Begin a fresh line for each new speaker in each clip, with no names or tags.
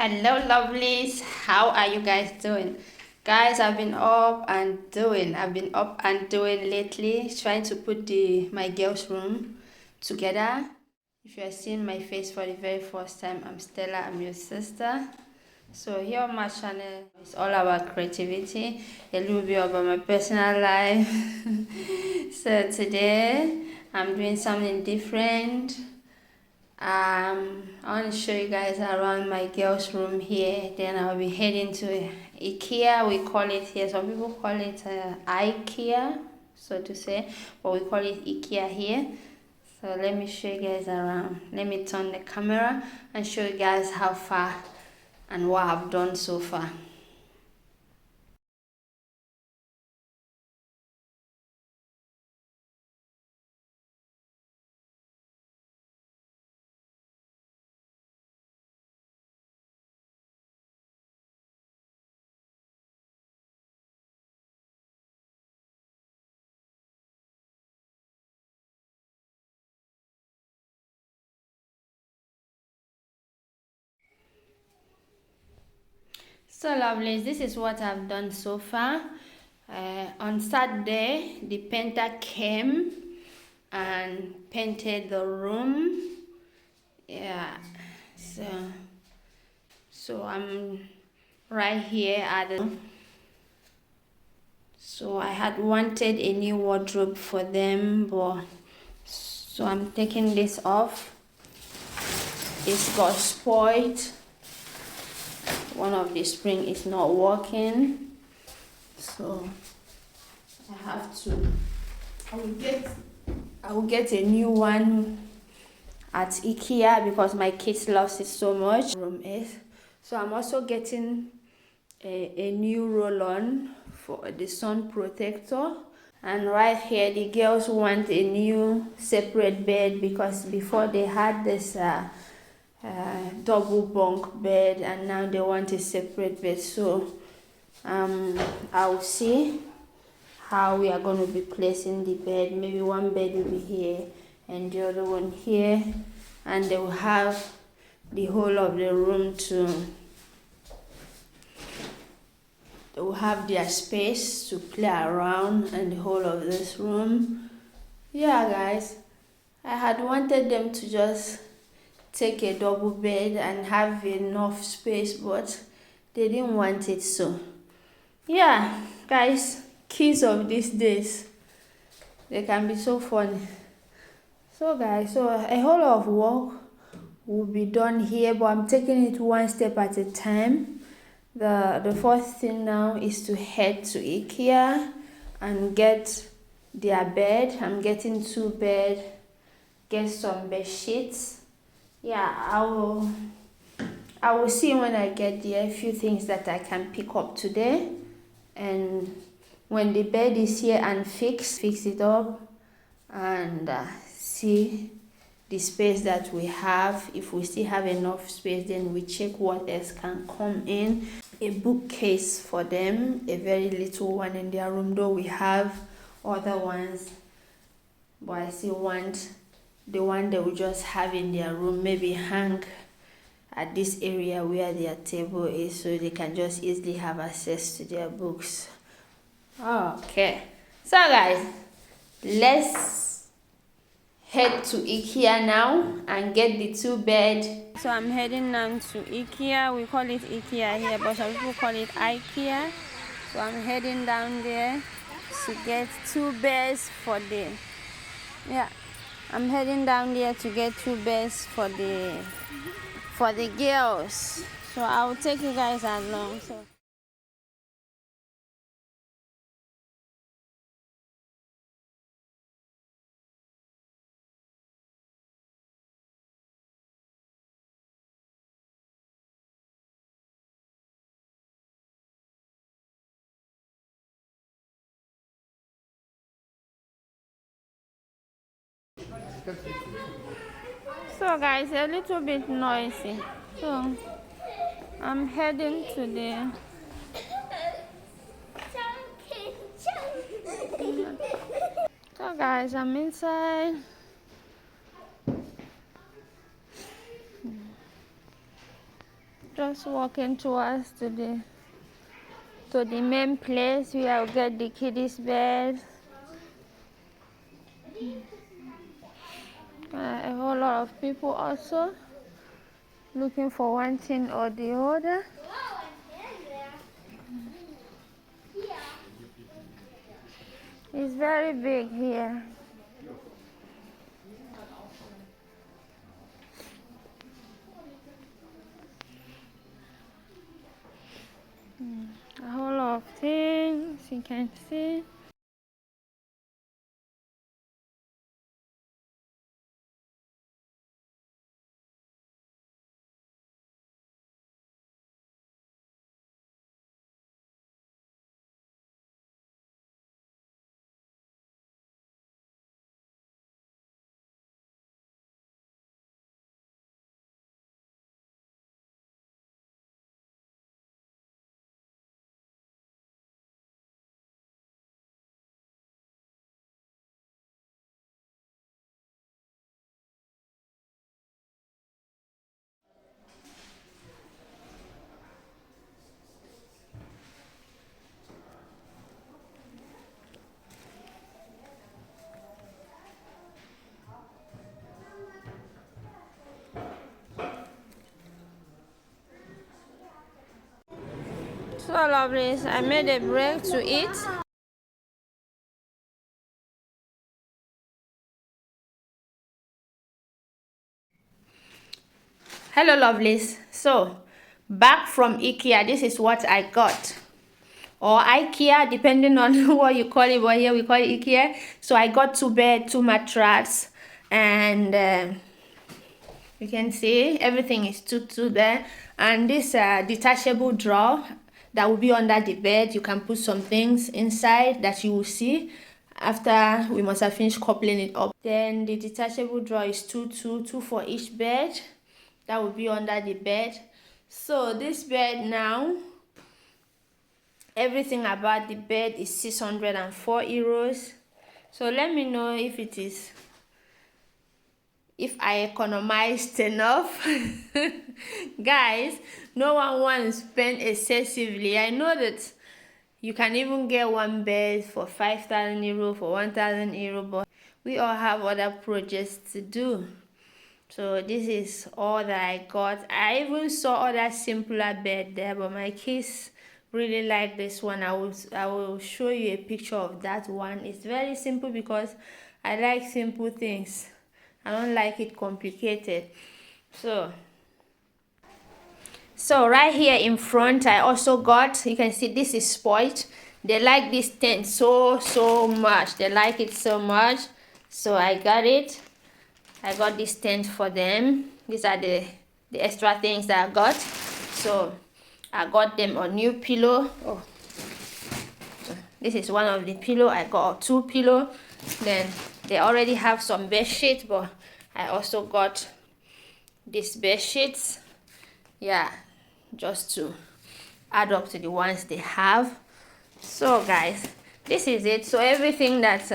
Hello lovelies, how are you guys doing? Guys, I've been up and doing lately, trying to put my girls' room together. If you are seeing my face for the very first time, I'm Stella, I'm your sister. So here on my channel, it's all about creativity, a little bit about my personal life. So today, I'm doing something different. I want to show you guys around my girls' room here. Then I'll be heading to IKEA. We call it here. Some people call it IKEA, so to say, but we call it IKEA here. So let me show you guys around. Let me turn the camera and show you guys how far and what I've done so far. So lovely, this is what I've done so far. On Saturday, the painter came and painted the room. Yeah, so I'm right here at the. So I had wanted a new wardrobe for them, but so I'm taking this off. It's got spoiled. One of the spring is not working, so I have to. I will get a new one at IKEA because my kids loves it so much. Room is. So I'm also getting a new roll-on for the sun protector. And right here the girls want a new separate bed because before they had this double bunk bed and now they want a separate bed. So I'll see how we are going to be placing the bed. Maybe one bed will be here and the other one here, and they will have the whole of the room they will have their space to play around and the whole of this room. Yeah guys, I had wanted them to just take a double bed and have enough space, but they didn't want it. So yeah guys, kids of these days, they can be so funny. So guys, so a whole lot of work will be done here, but I'm taking it one step at a time. The first thing now is to head to IKEA and get their bed. I'm getting 2 beds, get some bed sheets. Yeah, I will see when I get there a few things that I can pick up today, and when the bed is here and fix it up and see the space that we have. If we still have enough space, then we check what else can come in. A bookcase for them, a very little one in their room, though we have other ones, but I still want the one they will just have in their room, maybe hang at this area where their table is, so they can just easily have access to their books. Okay, so guys, let's head to IKEA now and get the 2 bed. So I'm heading now to IKEA. We call it IKEA here, but some people call it IKEA. So I'm heading down there to get 2 beds for the. Yeah, I'm heading down there to get 2 beds for the girls. So I'll take you guys along. So guys, a little bit noisy. So I'm heading to the. So guys, I'm inside. Just walking towards to the main place where I'll get the kiddies bed. A whole lot of people also looking for one thing or the other. It's very big here. A whole lot of things you can see. So lovely. I made a break to eat. Hello lovelies. So back from IKEA, this is what I got, or IKEA depending on what you call it, but here we call it IKEA. So I got 2 bed, 2 mattress, and you can see everything is two there, and this detachable drawer that will be under the bed. You can put some things inside that you will see after we must have finished coupling it up. Then the detachable drawer is two for each bed that will be under the bed. So this bed now, everything about the bed is 604 euros. So let me know if I economized enough. Guys, no one wants to spend excessively. I know that you can even get one bed for 5,000 euro, for 1,000 euro, but we all have other projects to do. So this is all that I got. I even saw other simpler bed there, but my kids really like this one. I will show you a picture of that one. It's very simple because I like simple things. I don't like it complicated. So right here in front, I also got, you can see this is spoiled. They like this tent so much. They like it so much. So I got it. I got this tent for them. These are the extra things that I got. So I got them a new pillow. Oh, this is one of the pillow. I got 2 pillow. Then they already have some bed sheets, but I also got these bed sheets. Yeah, just to add up to the ones they have. So guys, this is it. So everything that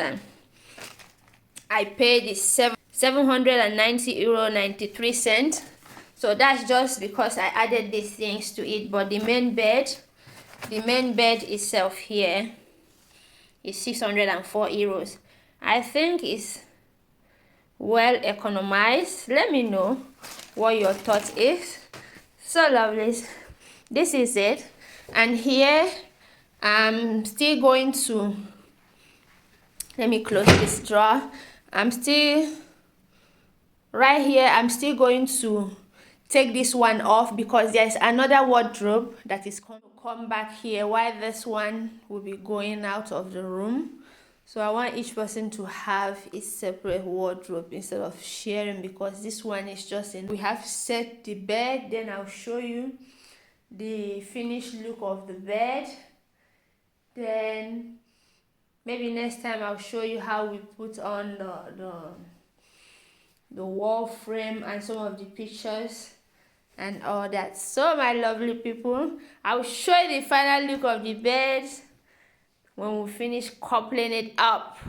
I paid is 790 euro 93 cents. So that's just because I added these things to it. But the main bed itself here is 604 euros. I think it's well economized. Let me know what your thought is. So lovelies, this is it. And here I'm still going to, let me close this drawer. Right here I'm still going to take this one off because there's another wardrobe that is going to come back here while this one will be going out of the room. So I want each person to have its separate wardrobe instead of sharing, because this one is just in. We have set the bed, then I'll show you the finished look of the bed. Then maybe next time I'll show you how we put on the wall frame and some of the pictures and all that. So my lovely people, I'll show you the final look of the bed when we finish coupling it up.